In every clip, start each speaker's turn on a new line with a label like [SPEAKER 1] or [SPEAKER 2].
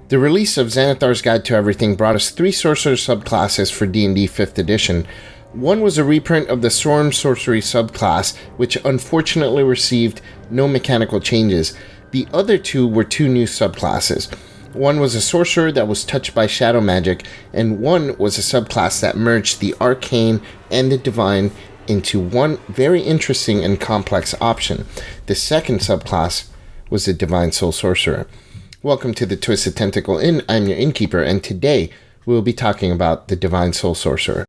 [SPEAKER 1] The release of Xanathar's Guide to Everything brought us 3 sorcerer subclasses for D&D 5th edition. One was a reprint of the Swarm Sorcery subclass, which unfortunately received no mechanical changes. The other 2 were 2 new subclasses. One was a sorcerer that was touched by shadow magic, and one was a subclass that merged the arcane and the divine into one very interesting and complex option. The second subclass was the Divine Soul Sorcerer. Welcome to the Twisted Tentacle Inn. I'm your innkeeper, and today we will be talking about the Divine Soul Sorcerer.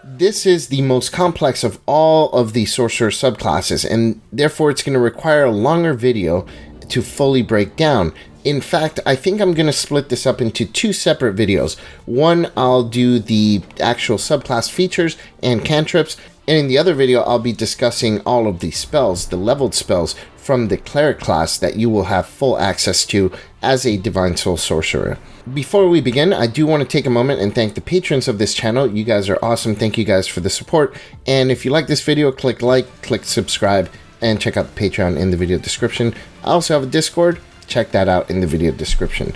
[SPEAKER 1] This is the most complex of all of the sorcerer subclasses, and therefore it's going to require a longer video to fully break down. In fact, I think I'm going to split this up into 2 separate videos. One, I'll do the actual subclass features and cantrips, and in the other video, I'll be discussing all of the spells, the leveled spells from the cleric class that you will have full access to as a Divine Soul Sorcerer. Before we begin, I do want to take a moment and thank the patrons of this channel. You guys are awesome. Thank you guys for the support. And if you like this video, click like, click subscribe, and check out the Patreon in the video description. I also have a Discord. Check that out in the video description.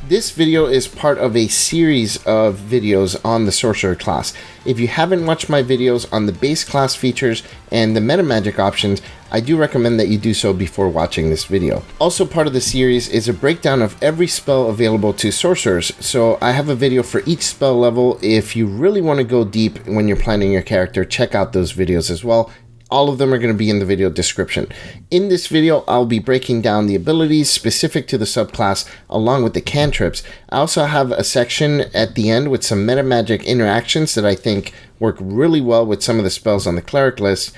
[SPEAKER 1] This video is part of a series of videos on the Sorcerer class. If you haven't watched my videos on the base class features and the Metamagic options, I do recommend that you do so before watching this video. Also part of the series is a breakdown of every spell available to sorcerers, so I have a video for each spell level. If you really want to go deep when you're planning your character, check out those videos as well. All of them are going to be in the video description. In this video, I'll be breaking down the abilities specific to the subclass along with the cantrips. I also have a section at the end with some metamagic interactions that I think work really well with some of the spells on the cleric list.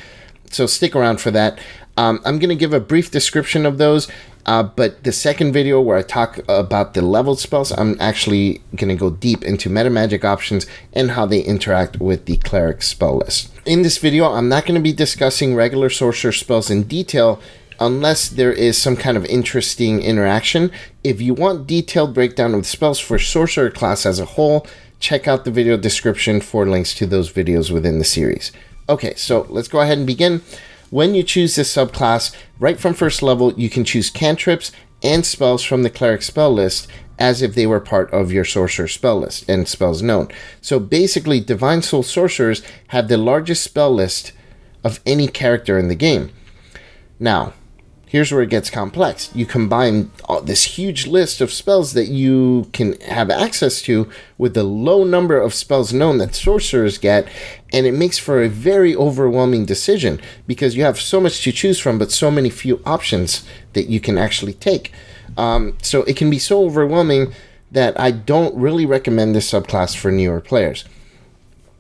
[SPEAKER 1] So stick around for that. I'm going to give a brief description of those, but the second video where I talk about the leveled spells, I'm actually going to go deep into metamagic options and how they interact with the cleric spell list. In this video, I'm not going to be discussing regular sorcerer spells in detail unless there is some kind of interesting interaction. If you want detailed breakdown of the spells for sorcerer class as a whole, check out the video description for links to those videos within the series. Okay, so let's go ahead and begin. When you choose this subclass, right from first level, you can choose cantrips and spells from the cleric spell list as if they were part of your sorcerer spell list and spells known. So basically, Divine Soul Sorcerers have the largest spell list of any character in the game. Now, here's where it gets complex. You combine this huge list of spells that you can have access to with the low number of spells known that sorcerers get, and it makes for a very overwhelming decision because you have so much to choose from but so many few options that you can actually take. So it can be so overwhelming that I don't really recommend this subclass for newer players.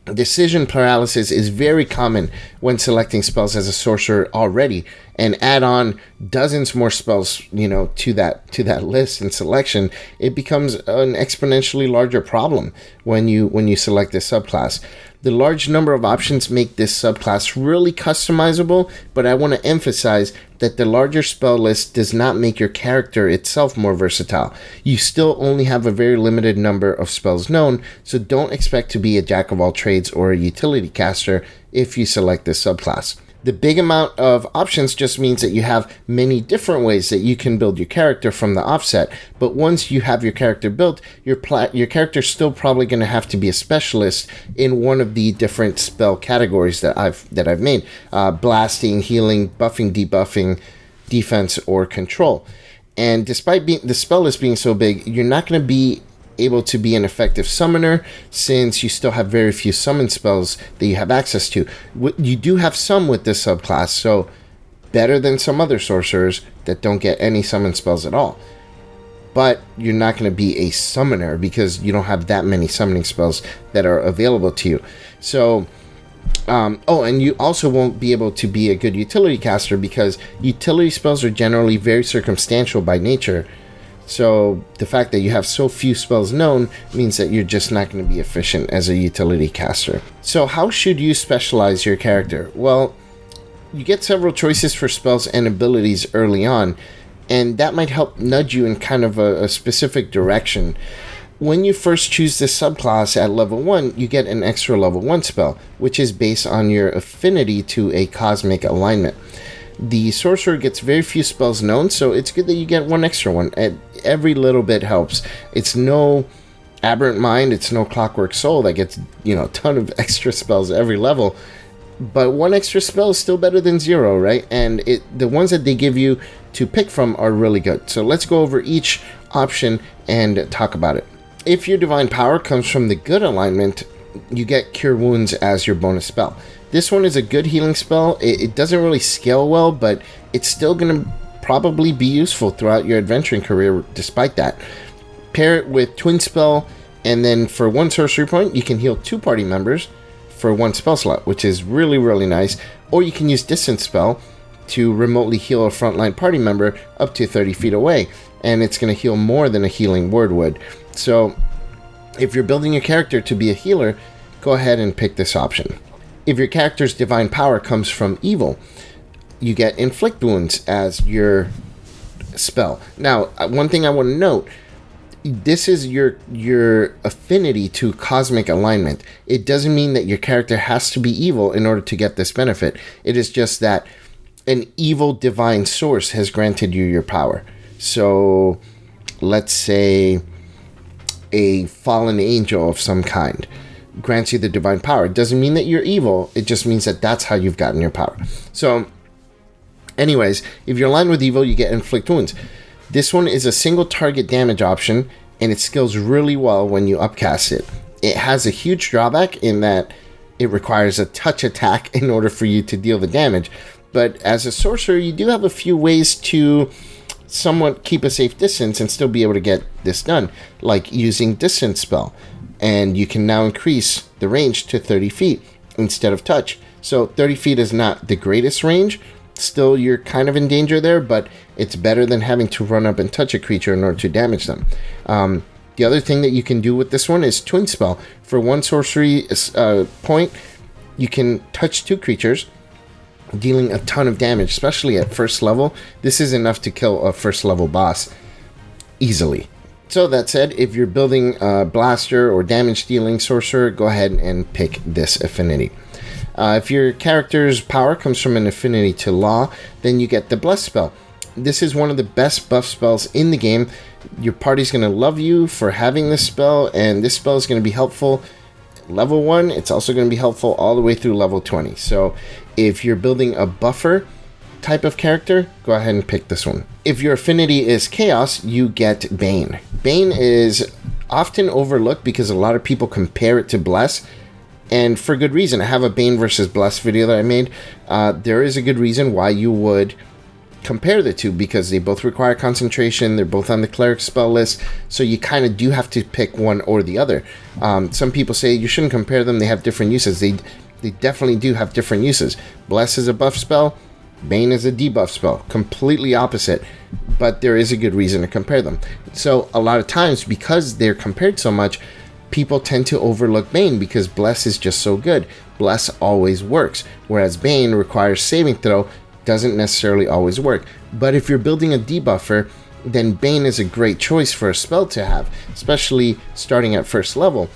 [SPEAKER 1] Decision paralysis is very common when selecting spells as a sorcerer already, and add on dozens more spells, to that list and selection. It becomes an exponentially larger problem when you select this subclass. The large number of options make this subclass really customizable, but I want to emphasize that the larger spell list does not make your character itself more versatile. You still only have a very limited number of spells known, so don't expect to be a jack of all trades or a utility caster if you select this subclass. The big amount of options just means that you have many different ways that you can build your character from the offset, but once you have your character built, your character's still probably going to have to be a specialist in one of the different spell categories that I've made. Blasting, healing, buffing, debuffing, defense, or control. And despite the spell list being so big, you're not going to be able to be an effective summoner since you still have very few summon spells that you have access to. You do have some with this subclass, so better than some other sorcerers that don't get any summon spells at all. But you're not going to be a summoner because you don't have that many summoning spells that are available to you. So and you also won't be able to be a good utility caster because utility spells are generally very circumstantial by nature. So the fact that you have so few spells known means that you're just not going to be efficient as a utility caster. So how should you specialize your character? Well, you get several choices for spells and abilities early on. and that might help nudge you in kind of a specific direction. When you first choose this subclass at level 1, you get an extra level 1 spell, which is based on your affinity to a cosmic alignment. The sorcerer gets very few spells known, so it's good that you get one extra one. Every little bit helps. It's no Aberrant Mind, it's no Clockwork Soul that gets, a ton of extra spells every level. But one extra spell is still better than 0, right? And the ones that they give you to pick from are really good. So let's go over each option and talk about it. If your Divine Power comes from the good alignment, you get Cure Wounds as your bonus spell. This one is a good healing spell. It doesn't really scale well, but it's still going to probably be useful throughout your adventuring career despite that. Pair it with Twin Spell, and then for 1 sorcery point, you can heal 2 party members for 1 spell slot, which is really, really nice. Or you can use Distance Spell to remotely heal a frontline party member up to 30 feet away, and it's going to heal more than a healing word would. So if you're building your character to be a healer, go ahead and pick this option. If your character's Divine Power comes from evil, you get Inflict Wounds as your spell. Now, one thing I want to note, this is your affinity to cosmic alignment. It doesn't mean that your character has to be evil in order to get this benefit. It is just that an evil divine source has granted you your power. So let's say a fallen angel of some kind grants you the divine power. It doesn't mean that you're evil. It just means that that's how you've gotten your power. So anyways, if you're aligned with evil, you get Inflict Wounds. This one is a single target damage option, and it scales really well when you upcast it. It has a huge drawback in that it requires a touch attack in order for you to deal the damage. But as a sorcerer, you do have a few ways to somewhat keep a safe distance and still be able to get this done, like using Distance Spell. And you can now increase the range to 30 feet instead of touch. So 30 feet is not the greatest range. Still, you're kind of in danger there, but it's better than having to run up and touch a creature in order to damage them. The other thing that you can do with this one is Twin Spell. For 1 sorcery point, you can touch 2 creatures, dealing a ton of damage, especially at first level. This is enough to kill a first level boss easily. So that said, if you're building a blaster or damage dealing sorcerer, go ahead and pick this affinity. If your character's power comes from an affinity to law, then you get the Bless spell. This is one of the best buff spells in the game. Your party's going to love you for having this spell, and this spell is going to be helpful level 1. It's also going to be helpful all the way through level 20. So if you're building a buffer type of character, go ahead and pick this one. If your affinity is chaos, you get Bane. Bane is often overlooked because a lot of people compare it to Bless, and for good reason. I have a Bane versus Bless video that I made. There is a good reason why you would compare the two, because they both require concentration. They're both on the cleric spell list, so you kind of do have to pick one or the other. Some people say you shouldn't compare them. They have different uses. They definitely do have different uses. Bless is a buff spell. Bane is a debuff spell. Completely opposite, but there is a good reason to compare them. So a lot of times, because they're compared so much, people tend to overlook Bane because Bless is just so good. Bless always works, whereas Bane requires saving throw, doesn't necessarily always work. But if you're building a debuffer, then Bane is a great choice for a spell to have, especially starting at first level.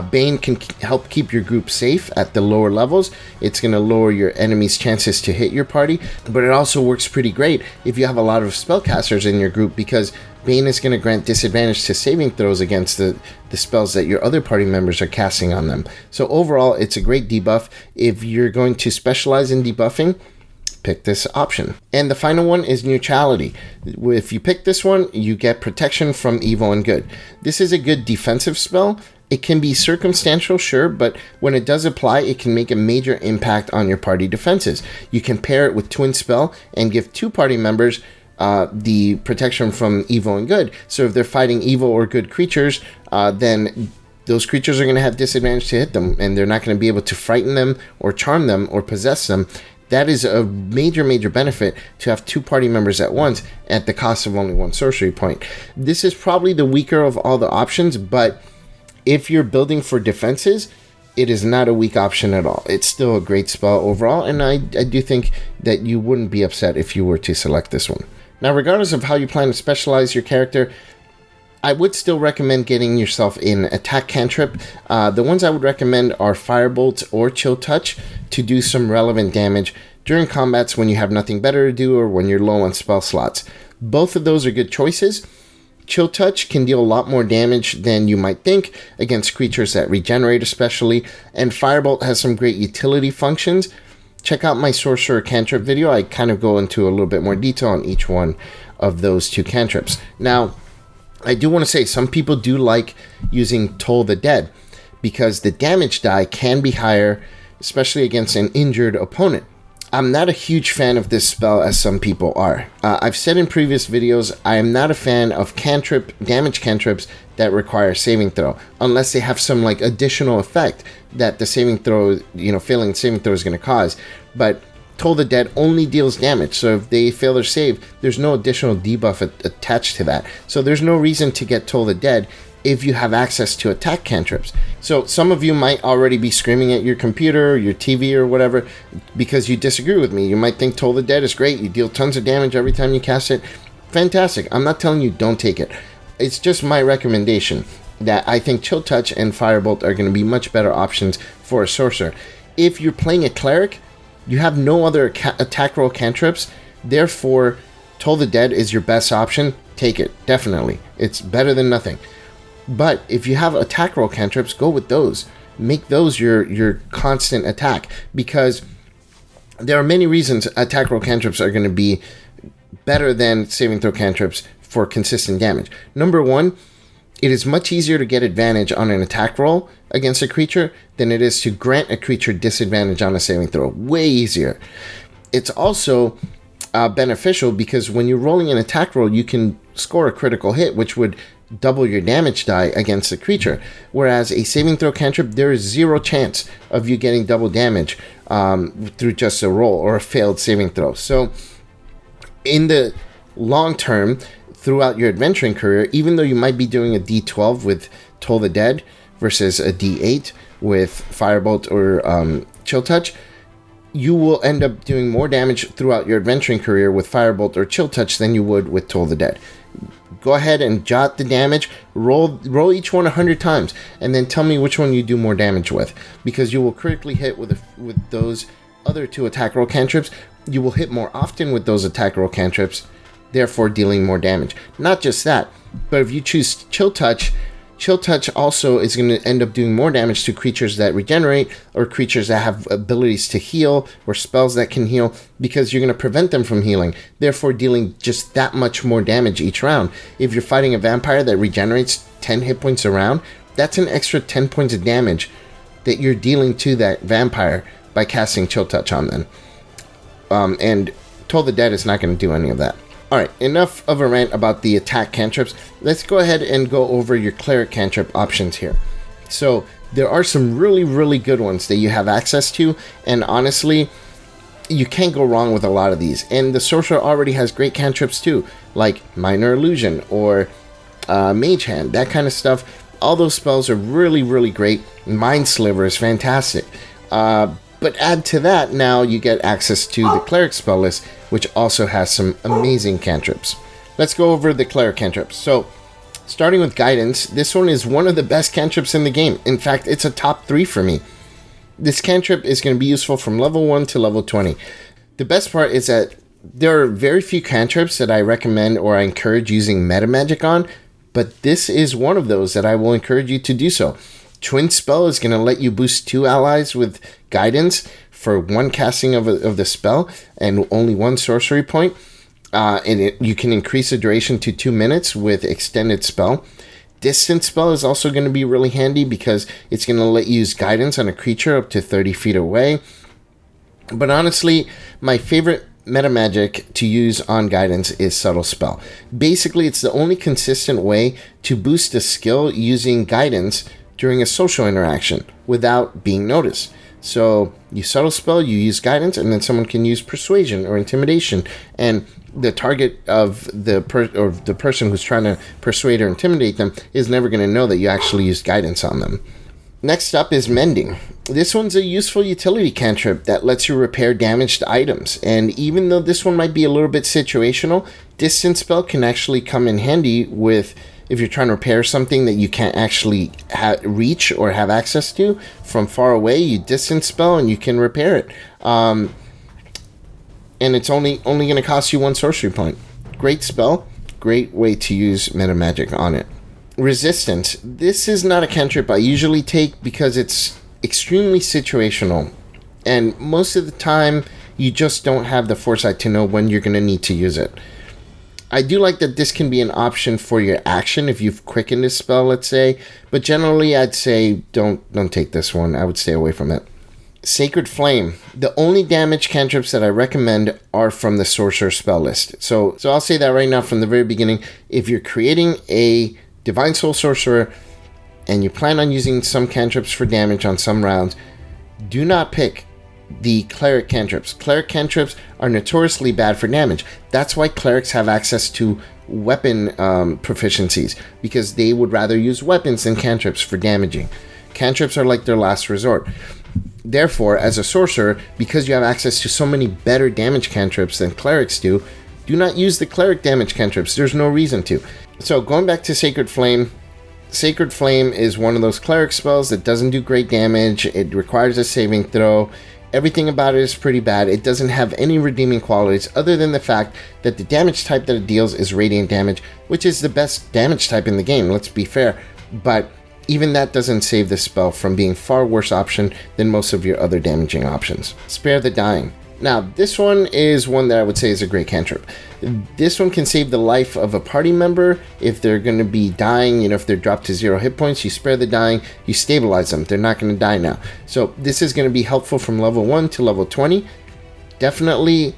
[SPEAKER 1] Bane can help keep your group safe at the lower levels. It's going to lower your enemy's chances to hit your party, but it also works pretty great if you have a lot of spellcasters in your group, because Bane is going to grant disadvantage to saving throws against the spells that your other party members are casting on them. So overall, it's a great debuff. If you're going to specialize in debuffing, pick this option. And the final one is neutrality. If you pick this one, you get protection from evil and good. This is a good defensive spell. It can be circumstantial, sure, but when it does apply, it can make a major impact on your party defenses. You can pair it with Twin Spell and give 2 party members the protection from evil and good. So if they're fighting evil or good creatures, then those creatures are going to have disadvantage to hit them, and they're not going to be able to frighten them or charm them or possess them. That is a major, major benefit to have 2 party members at once at the cost of only 1 sorcery point. This is probably the weaker of all the options, but if you're building for defenses, it is not a weak option at all. It's still a great spell overall, and I do think that you wouldn't be upset if you were to select this one. Now, regardless of how you plan to specialize your character, I would still recommend getting yourself in attack cantrip. The ones I would recommend are Firebolt or Chill Touch to do some relevant damage during combats when you have nothing better to do or when you're low on spell slots. Both of those are good choices. Chill Touch can deal a lot more damage than you might think against creatures that regenerate especially, and Firebolt has some great utility functions. Check out my Sorcerer Cantrip video. I kind of go into a little bit more detail on each one of those two cantrips. Now, I do want to say some people do like using Toll the Dead because the damage die can be higher, especially against an injured opponent. I'm not a huge fan of this spell as some people are. I've said in previous videos, I am not a fan of damage cantrips that require saving throw, unless they have some like additional effect that the saving throw, failing saving throw is going to cause. But Toll the Dead only deals damage, so if they fail their save, there's no additional debuff attached to that. So there's no reason to get Toll the Dead if you have access to attack cantrips. So some of you might already be screaming at your computer or your TV or whatever because you disagree with me. You might think Toll the Dead is great. You deal tons of damage every time you cast it. Fantastic. I'm not telling you don't take it. It's just my recommendation that I think Chill Touch and Firebolt are going to be much better options for a sorcerer. If you're playing a cleric, you have no other attack roll cantrips. Therefore, Toll the Dead is your best option. Take it. Definitely. It's better than nothing. But if you have attack roll cantrips, go with those. Make those your constant attack, because there are many reasons attack roll cantrips are going to be better than saving throw cantrips for consistent damage. Number one, it is much easier to get advantage on an attack roll against a creature than it is to grant a creature disadvantage on a saving throw. Way easier. It's also beneficial because when you're rolling an attack roll, you can score a critical hit, which would double your damage die against the creature. Whereas a saving throw cantrip, there is zero chance of you getting double damage through just a roll or a failed saving throw. So in the long term, throughout your adventuring career, even though you might be doing a D12 with Toll the Dead versus a D8 with Firebolt or Chill Touch, you will end up doing more damage throughout your adventuring career with Firebolt or Chill Touch than you would with Toll the Dead. Go ahead and jot the damage, roll each one 100 times, and then tell me which one you do more damage with, because you will critically hit with those other two attack roll cantrips. You will hit more often with those attack roll cantrips, therefore dealing more damage. Not just that, but if you choose Chill Touch also is going to end up doing more damage to creatures that regenerate or creatures that have abilities to heal or spells that can heal, because you're going to prevent them from healing, therefore dealing just that much more damage each round. If you're fighting a vampire that regenerates 10 hit points a round, that's an extra 10 points of damage that you're dealing to that vampire by casting Chill Touch on them. And Toll the Dead is not going to do any of that. Alright, enough of a rant about the attack cantrips. Let's go ahead and go over your cleric cantrip options here. So, there are some really, really good ones that you have access to, and honestly, you can't go wrong with a lot of these. And the sorcerer already has great cantrips too, like Minor Illusion or Mage Hand, that kind of stuff. All those spells are really, really great. Mind Sliver is fantastic. But add to that, now you get access to the cleric spell list, which also has some amazing cantrips. Let's go over the cleric cantrips. So, starting with Guidance, this one is one of the best cantrips in the game. In fact, it's a top 3 for me. This cantrip is going to be useful from level 1 to level 20. The best part is that there are very few cantrips that I recommend or I encourage using Metamagic on, but this is one of those that I will encourage you to do so. Twin Spell is going to let you boost 2 allies with Guidance for 1 casting of the spell and only 1 sorcery point. You can increase the duration to 2 minutes with Extended Spell. Distance Spell is also going to be really handy because it's going to let you use Guidance on a creature up to 30 feet away. But honestly, my favorite metamagic to use on Guidance is Subtle Spell. Basically, it's the only consistent way to boost a skill using Guidance during a social interaction without being noticed. So you Subtle Spell, you use Guidance, and then someone can use Persuasion or Intimidation, and the target of the person who's trying to persuade or intimidate them is never going to know that you actually used Guidance on them. Next up is Mending. This one's a useful utility cantrip that lets you repair damaged items, and even though this one might be a little bit situational, Distance Spell can actually come in handy with if you're trying to repair something that you can't actually reach or have access to from far away. You Distance Spell and you can repair it, and it's only going to cost you 1 sorcery point. Great spell, great way to use Metamagic on it. Resistance. This is not a cantrip I usually take because it's extremely situational, and most of the time you just don't have the foresight to know when you're going to need to use it. I do like that this can be an option for your action if you've quickened this spell, let's say, but generally I'd say don't take this one. I would stay away from it. Sacred Flame. The only damage cantrips that I recommend are from the Sorcerer spell list. So I'll say that right now from the very beginning. If you're creating a Divine Soul Sorcerer and you plan on using some cantrips for damage on some rounds, do not pick the cleric cantrips. Cleric cantrips are notoriously bad for damage. That's why clerics have access to weapon proficiencies, because they would rather use weapons than cantrips for damaging. Cantrips are like their last resort. Therefore, as a sorcerer, because you have access to so many better damage cantrips than clerics do not use the cleric damage cantrips. There's no reason to. So going back to Sacred Flame, Sacred Flame is one of those cleric spells that doesn't do great damage. It requires a saving throw. Everything about it is pretty bad. It doesn't have any redeeming qualities other than the fact that the damage type that it deals is radiant damage, which is the best damage type in the game, let's be fair. But even that doesn't save this spell from being far worse option than most of your other damaging options. Spare the Dying. Now, this one is one that I would say is a great cantrip. This one can save the life of a party member if they're going to be dying. If they're dropped to 0 hit points, you spare the dying, you stabilize them. They're not going to die now. So this is going to be helpful from level 1 to level 20. Definitely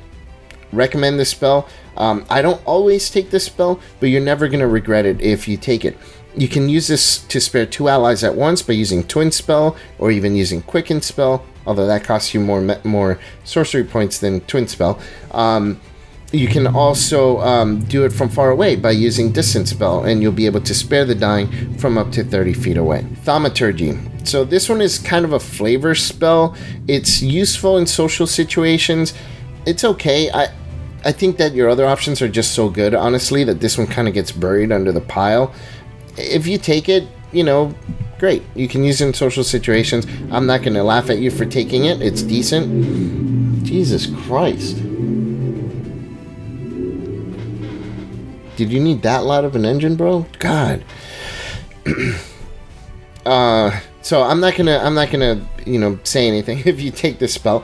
[SPEAKER 1] recommend this spell. I don't always take this spell, but you're never going to regret it if you take it. You can use this to spare 2 allies at once by using Twin Spell or even using Quicken Spell, although that costs you more sorcery points than Twin Spell. You can also do it from far away by using Distance Spell, and you'll be able to spare the dying from up to 30 feet away. Thaumaturgy. So this one is kind of a flavor spell. It's useful in social situations. It's okay. I think that your other options are just so good, honestly, that this one kind of gets buried under the pile. If you take it, great. You can use it in social situations. I'm not going to laugh at you for taking it. It's decent. Jesus Christ. Did you need that loud of an engine, bro? God. So I'm not gonna say anything. If you take this spell,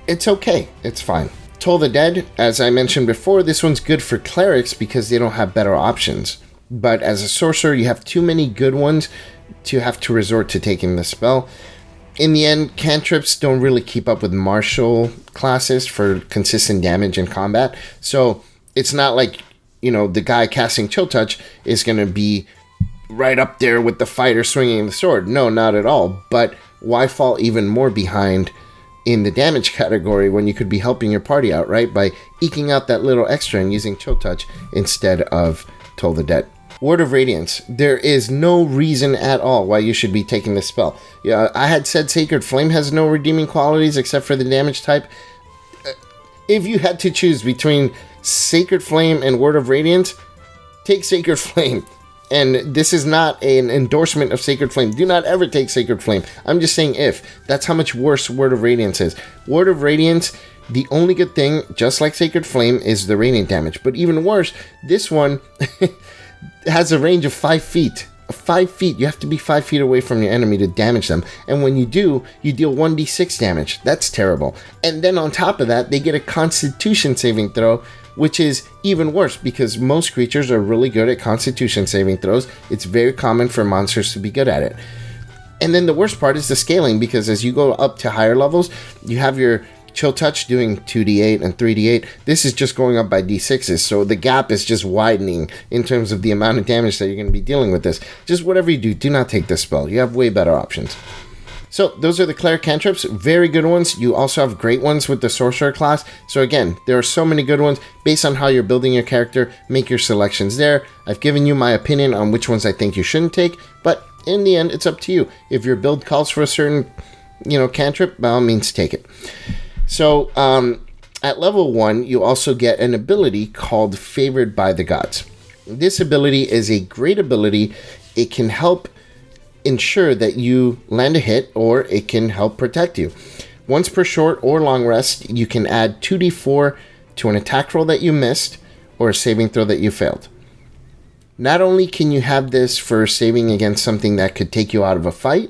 [SPEAKER 1] it's okay. It's fine. Toll the Dead, as I mentioned before, this one's good for clerics because they don't have better options. But as a sorcerer, you have too many good ones to have to resort to taking the spell. In the end, cantrips don't really keep up with martial classes for consistent damage in combat. So it's not like, the guy casting Chill Touch is going to be right up there with the fighter swinging the sword. No, not at all. But why fall even more behind in the damage category when you could be helping your party out, right? By eking out that little extra and using Chill Touch instead of Toll the Dead. Word of Radiance. There is no reason at all why you should be taking this spell. I had said Sacred Flame has no redeeming qualities except for the damage type. If you had to choose between Sacred Flame and Word of Radiance, take Sacred Flame. And this is not an endorsement of Sacred Flame. Do not ever take Sacred Flame. I'm just saying if. That's how much worse Word of Radiance is. Word of Radiance, the only good thing, just like Sacred Flame, is the radiant damage. But even worse, this one has a range of 5 feet. 5 feet. You have to be 5 feet away from your enemy to damage them. And when you do, you deal 1d6 damage. That's terrible. And then on top of that, they get a Constitution saving throw, which is even worse because most creatures are really good at Constitution saving throws. It's very common for monsters to be good at it. And then the worst part is the scaling, because as you go up to higher levels, you have your Chill Touch doing 2d8 and 3d8. This is just going up by d6s, so the gap is just widening in terms of the amount of damage that you're going to be dealing with this. Just whatever you do, do not take this spell. You have way better options. So those are the cleric cantrips, very good ones. You also have great ones with the sorcerer class. So again, there are so many good ones. Based on how you're building your character, make your selections there. I've given you my opinion on which ones I think you shouldn't take, but in the end, it's up to you. If your build calls for a certain, cantrip, by all means, take it. So at level 1, you also get an ability called Favored by the Gods. This ability is a great ability. It can help ensure that you land a hit, or it can help protect you. Once per short or long rest, you can add 2d4 to an attack roll that you missed or a saving throw that you failed. Not only can you have this for saving against something that could take you out of a fight,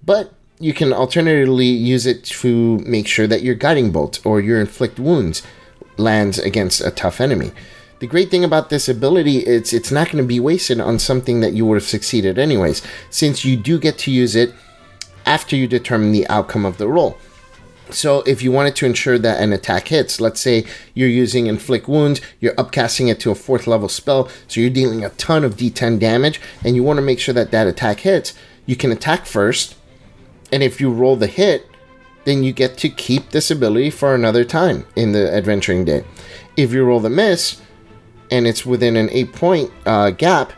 [SPEAKER 1] but you can alternatively use it to make sure that your guiding bolt or your inflict wounds lands against a tough enemy. The great thing about this ability is it's not going to be wasted on something that you would have succeeded anyways, since you do get to use it after you determine the outcome of the roll. So if you wanted to ensure that an attack hits, let's say you're using inflict wounds, you're upcasting it to a 4th level spell, so you're dealing a ton of d10 damage, and you want to make sure that that attack hits, you can attack first, and if you roll the hit, then you get to keep this ability for another time in the adventuring day. If you roll the miss, and it's within an 8-point gap,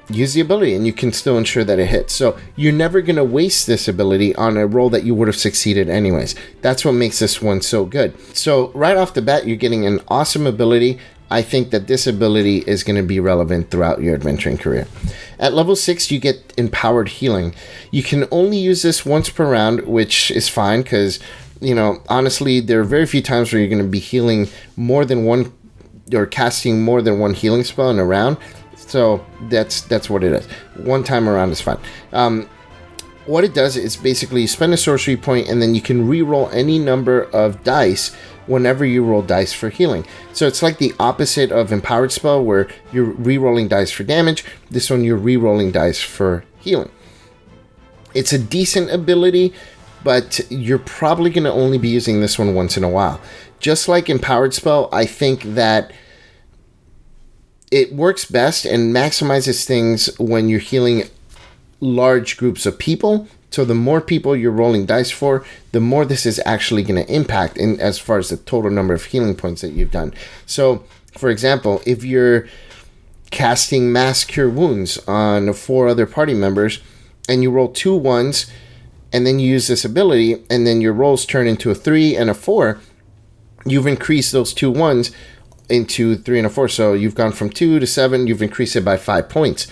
[SPEAKER 1] use the ability and you can still ensure that it hits. So you're never going to waste this ability on a roll that you would have succeeded anyways. That's what makes this one so good. So right off the bat, you're getting an awesome ability. I think that this ability is going to be relevant throughout your adventuring career. At level 6, you get Empowered Healing. You can only use this once per round, which is fine because, honestly, there are very few times where you're going to be healing more than one or casting more than one healing spell in a round. So that's what it is. One time around is fine. What it does is basically you spend a sorcery point and then you can re-roll any number of dice whenever you roll dice for healing. So it's like the opposite of Empowered Spell where you're re-rolling dice for damage. This one you're re-rolling dice for healing. It's a decent ability, but you're probably going to only be using this one once in a while. Just like Empowered Spell, I think that it works best and maximizes things when you're healing large groups of people. So the more people you're rolling dice for, the more this is actually going to impact in as far as the total number of healing points that you've done. So, for example, if you're casting Mass Cure Wounds on 4 other party members and you roll 2 1s and then you use this ability and then your rolls turn into a 3 and a 4, you've increased those 2 1s into 3 and a 4. So you've gone from 2 to 7, you've increased it by 5 points.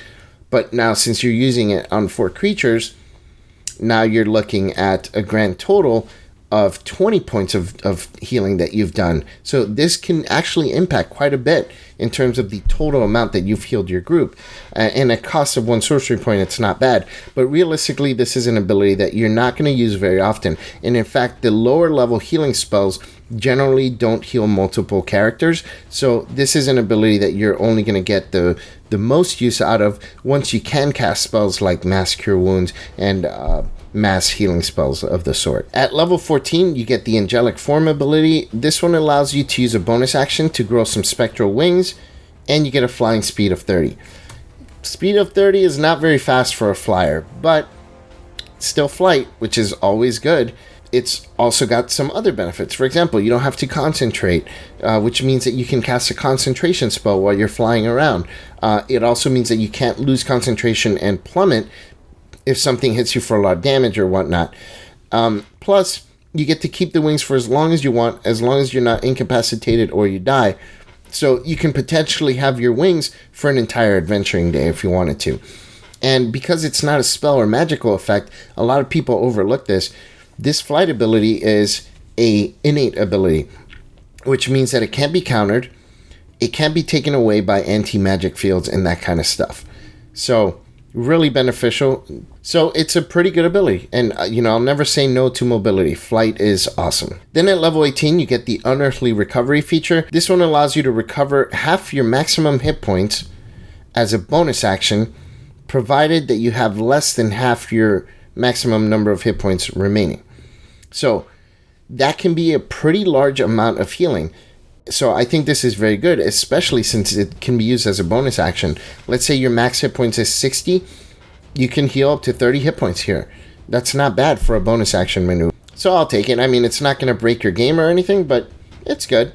[SPEAKER 1] But now since you're using it on 4 creatures, now you're looking at a grand total of 20 points of healing that you've done. So this can actually impact quite a bit in terms of the total amount that you've healed your group. And at cost of 1 sorcery point, it's not bad. But realistically, this is an ability that you're not going to use very often. And in fact, the lower level healing spells generally don't heal multiple characters. So this is an ability that you're only going to get the most use out of once you can cast spells like Mass Cure Wounds and mass healing spells of the sort. At level 14, you get the Angelic Form ability. This one allows you to use a bonus action to grow some spectral wings, and you get a flying speed of 30. Speed of 30 is not very fast for a flyer, but still flight, which is always good. It's also got some other benefits. For example, you don't have to concentrate, which means that you can cast a concentration spell while you're flying around. It also means that you can't lose concentration and plummet if something hits you for a lot of damage or whatnot. Plus, you get to keep the wings for as long as you want, as long as you're not incapacitated or you die. So you can potentially have your wings for an entire adventuring day if you wanted to. And because it's not a spell or magical effect, a lot of people overlook this. This flight ability is an innate ability, which means that it can't be countered, it can't be taken away by anti-magic fields and that kind of stuff. So, really beneficial. So, it's a pretty good ability. And, I'll never say no to mobility. Flight is awesome. Then at level 18, you get the Unearthly Recovery feature. This one allows you to recover half your maximum hit points as a bonus action, provided that you have less than half your maximum number of hit points remaining. So that can be a pretty large amount of healing. So I think this is very good, especially since it can be used as a bonus action. Let's say your max hit points is 60. You can heal up to 30 hit points here. That's not bad for a bonus action maneuver. So I'll take it. I mean, it's not going to break your game or anything, but it's good.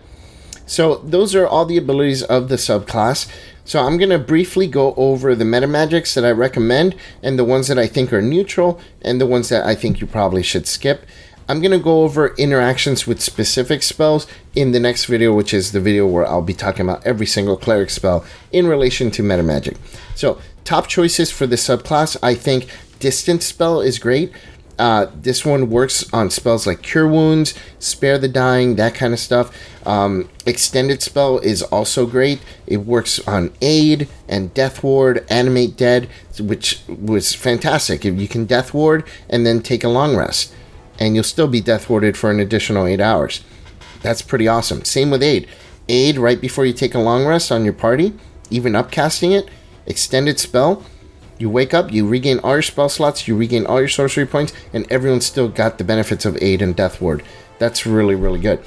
[SPEAKER 1] So those are all the abilities of the subclass. So I'm going to briefly go over the metamagics that I recommend and the ones that I think are neutral and the ones that I think you probably should skip. I'm going to go over interactions with specific spells in the next video, which is the video where I'll be talking about every single cleric spell in relation to metamagic. So top choices for the subclass, I think Distance Spell is great. This one works on spells like Cure Wounds, Spare the Dying, that kind of stuff. Extended Spell is also great. It works on Aid and Death Ward, Animate Dead, which was fantastic. You can Death Ward and then take a long rest, and you'll still be Death Warded for an additional 8 hours. That's pretty awesome. Same with Aid. Aid right before you take a long rest on your party, even upcasting it. Extended Spell. You wake up, you regain all your spell slots, you regain all your sorcery points, and everyone's still got the benefits of Aid and Death Ward. That's really, really good.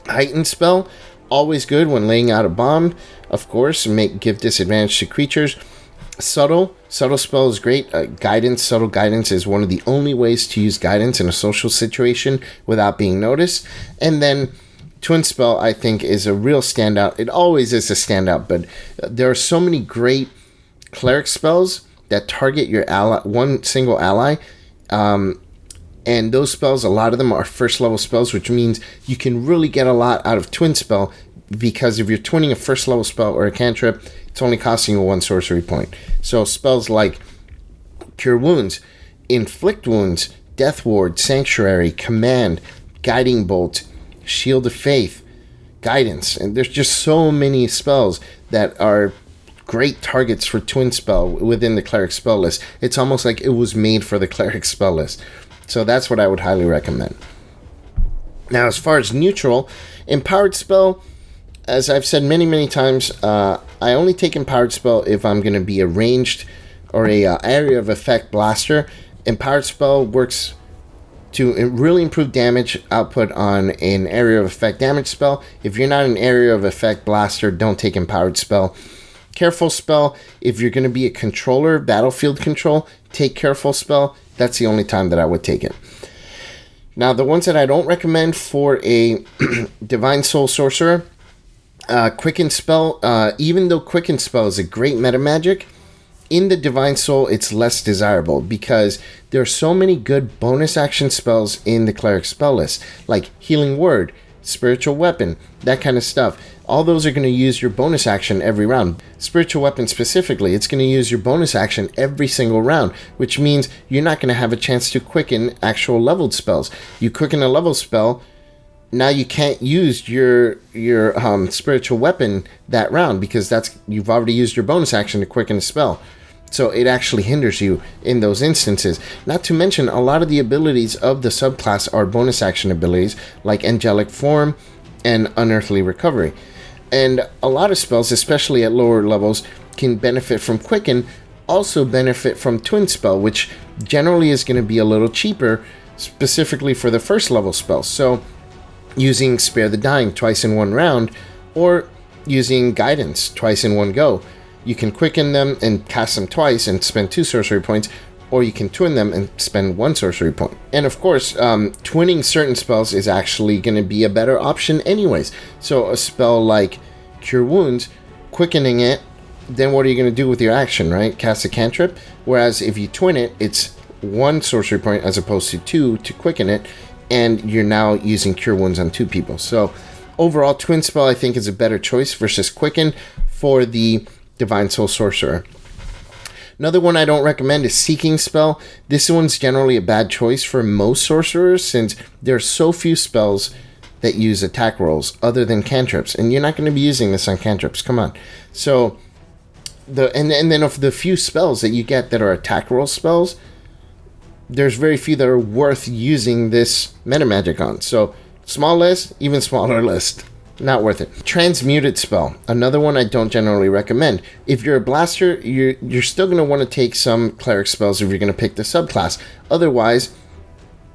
[SPEAKER 1] Heightened Spell, always good when laying out a bomb. Of course, give disadvantage to creatures. Subtle Spell is great. Subtle Guidance is one of the only ways to use Guidance in a social situation without being noticed. And then Twin Spell, I think, is a real standout. It always is a standout, but there are so many great cleric spells that target your ally, one single ally, and those spells, a lot of them are first level spells, which means you can really get a lot out of Twin Spell, because if you're twinning a first level spell or a cantrip, it's only costing you 1 sorcery point. So spells like Cure Wounds, Inflict Wounds, Death Ward, Sanctuary, Command, Guiding Bolt, Shield of Faith, Guidance, and there's just so many spells that are great targets for Twin Spell within the cleric spell list. It's almost like it was made for the cleric spell list. So that's what I would highly recommend. Now, as far as neutral, Empowered Spell, as I've said many, many times, I only take Empowered Spell if I'm going to be a ranged or a area of effect blaster. Empowered Spell works to really improve damage output on an area of effect damage spell. If you're not an area of effect blaster, don't take Empowered Spell. Careful Spell, if you're going to be a controller, battlefield control, take Careful Spell. That's the only time that I would take it. Now, the ones that I don't recommend for a Divine Soul Sorcerer, Quicken Spell, even though Quicken Spell is a great metamagic, in the Divine Soul, it's less desirable because there are so many good bonus action spells in the cleric spell list, like Healing Word, Spiritual Weapon, that kind of stuff. All those are going to use your bonus action every round. Spiritual Weapon specifically, it's going to use your bonus action every single round, which means you're not going to have a chance to quicken actual leveled spells. You quicken a level spell, now you can't use your Spiritual Weapon that round because you've already used your bonus action to quicken a spell. So it actually hinders you in those instances. Not to mention, a lot of the abilities of the subclass are bonus action abilities, like Angelic Form and Unearthly Recovery. And a lot of spells, especially at lower levels, can benefit from Quicken, also benefit from Twin Spell, which generally is going to be a little cheaper, specifically for the first level spells. So using Spare the Dying twice in one round, or using Guidance twice in one go. You can quicken them and cast them twice and spend 2 sorcery points, or you can twin them and spend 1 sorcery point. And of course, twinning certain spells is actually going to be a better option anyways. So a spell like Cure Wounds, quickening it, then what are you going to do with your action, right? Cast a cantrip. Whereas if you twin it, it's 1 sorcery point as opposed to 2 to quicken it, and you're now using Cure Wounds on 2 people. So overall, Twin Spell I think is a better choice versus Quicken for the Divine Soul Sorcerer. Another one I don't recommend is Seeking Spell. This one's generally a bad choice for most sorcerers since there are so few spells that use attack rolls other than cantrips, and you're not going to be using this on cantrips. Come on. So and then of the few spells that you get that are attack roll spells, there's very few that are worth using this metamagic on. So small list, even smaller list. Not worth it. Transmuted Spell, another one I don't generally recommend. If you're a blaster, you're still going to want to take some cleric spells if you're going to pick the subclass. Otherwise,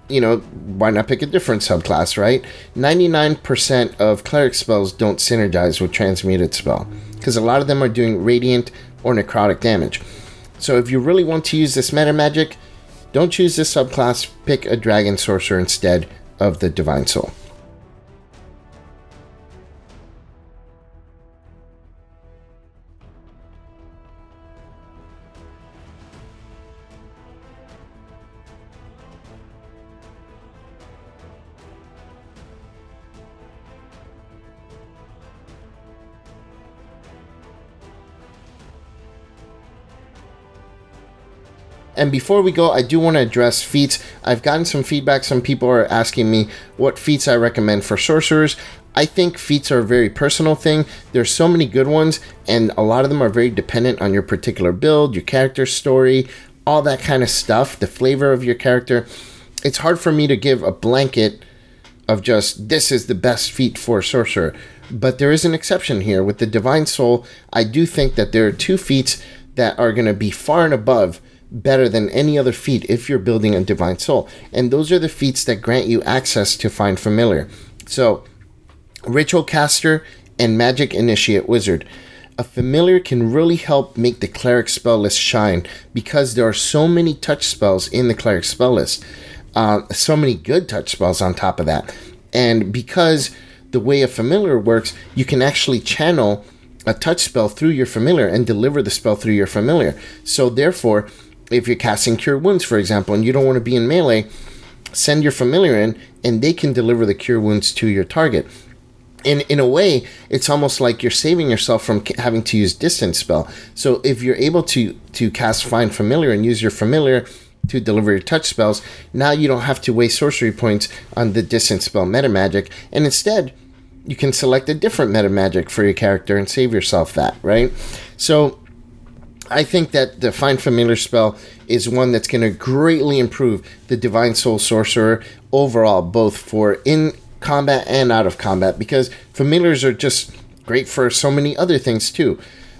[SPEAKER 1] why not pick a different subclass, right? 99% of cleric spells don't synergize with Transmuted Spell because a lot of them are doing radiant or necrotic damage. So if you really want to use this metamagic, don't choose this subclass. Pick a Dragon Sorcerer instead of the Divine Soul. And before we go, I do want to address feats. I've gotten some feedback. Some people are asking me what feats I recommend for sorcerers. I think feats are a very personal thing. There's so many good ones, and a lot of them are very dependent on your particular build, your character story, all that kind of stuff, the flavor of your character. It's hard for me to give a blanket of just, this is the best feat for a sorcerer. But there is an exception here. With the Divine Soul, I do think that there are two feats that are going to be far and above better than any other feat if you're building a Divine Soul. And those are the feats that grant you access to Find Familiar. So, Ritual Caster and Magic Initiate Wizard. A familiar can really help make the Cleric spell list shine because there are so many touch spells in the Cleric spell list. So many good touch spells on top of that. And because the way a familiar works, you can actually channel a touch spell through your familiar and deliver the spell through your familiar. So therefore, if you're casting Cure Wounds, for example, and you don't want to be in melee, send your familiar in, and they can deliver the Cure Wounds to your target. And in a way, it's almost like you're saving yourself from having to use distance spell. So if you're able to cast Find Familiar and use your familiar to deliver your touch spells, now you don't have to waste sorcery points on the distance spell Metamagic, and instead, you can select a different Metamagic for your character and save yourself that, right? So I think that the Find Familiar spell is one that's going to greatly improve the Divine Soul Sorcerer overall, both for in combat and out of combat, because familiars are just great for so many other things too.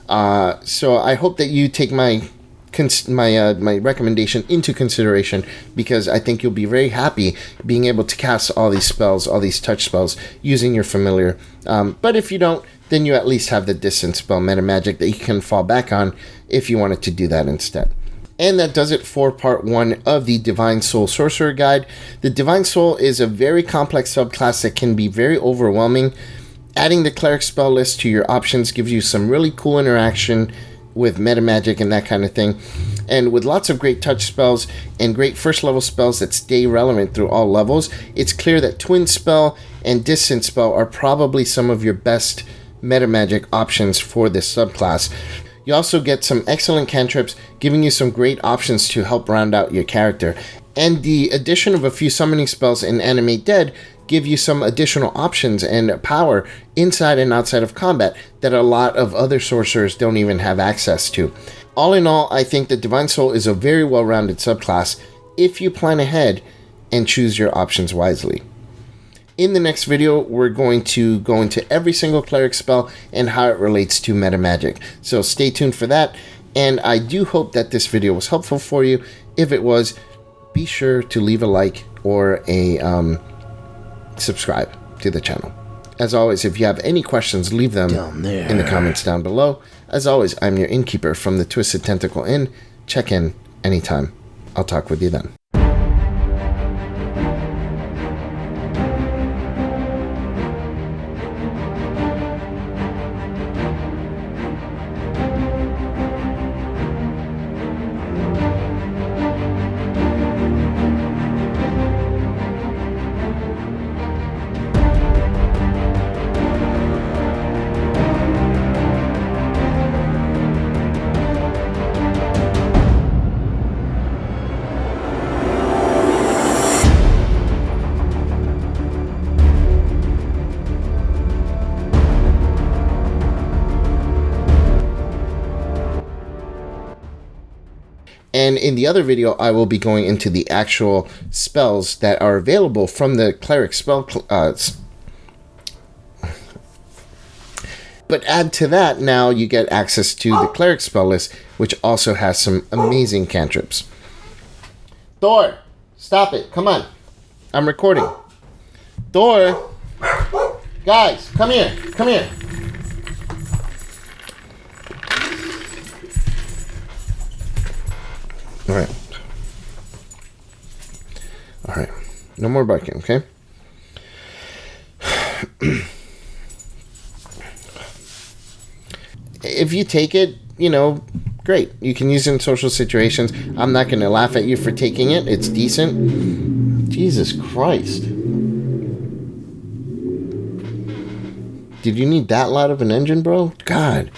[SPEAKER 1] So I hope that you take my recommendation into consideration, because I think you'll be very happy being able to cast all these spells, all these touch spells, using your familiar. But if you don't, then you at least have the distance spell Metamagic that you can fall back on if you wanted to do that instead. And that does it for part 1 of the Divine Soul Sorcerer Guide. The Divine Soul is a very complex subclass that can be very overwhelming. Adding the Cleric spell list to your options gives you some really cool interaction with Metamagic and that kind of thing. And with lots of great touch spells and great first level spells that stay relevant through all levels, it's clear that Twin Spell and Distance Spell are probably some of your best Metamagic options for this subclass. You also get some excellent cantrips, giving you some great options to help round out your character. And the addition of a few summoning spells in Animate Dead give you some additional options and power inside and outside of combat that a lot of other sorcerers don't even have access to. All in all, I think that Divine Soul is a very well-rounded subclass if you plan ahead and choose your options wisely. In the next video, we're going to go into every single Cleric spell and how it relates to Metamagic. So stay tuned for that, and I do hope that this video was helpful for you. If it was, be sure to leave a like or a subscribe to the channel. As always, if you have any questions, leave them in the comments down below. As always, I'm your innkeeper from the Twisted Tentacle Inn. Check in anytime. I'll talk with you then. And in the other video, I will be going into the actual spells that are available from the Cleric spell. But add to that, now you get access to the Cleric spell list, which also has some amazing cantrips. Thor, stop it. Come on. I'm recording. Thor. Guys, come here. Come here. All right. No more barking, okay? If you take it, great. You can use it in social situations. I'm not going to laugh at you for taking it. It's decent. Jesus Christ. Did you need that loud of an engine, bro? God.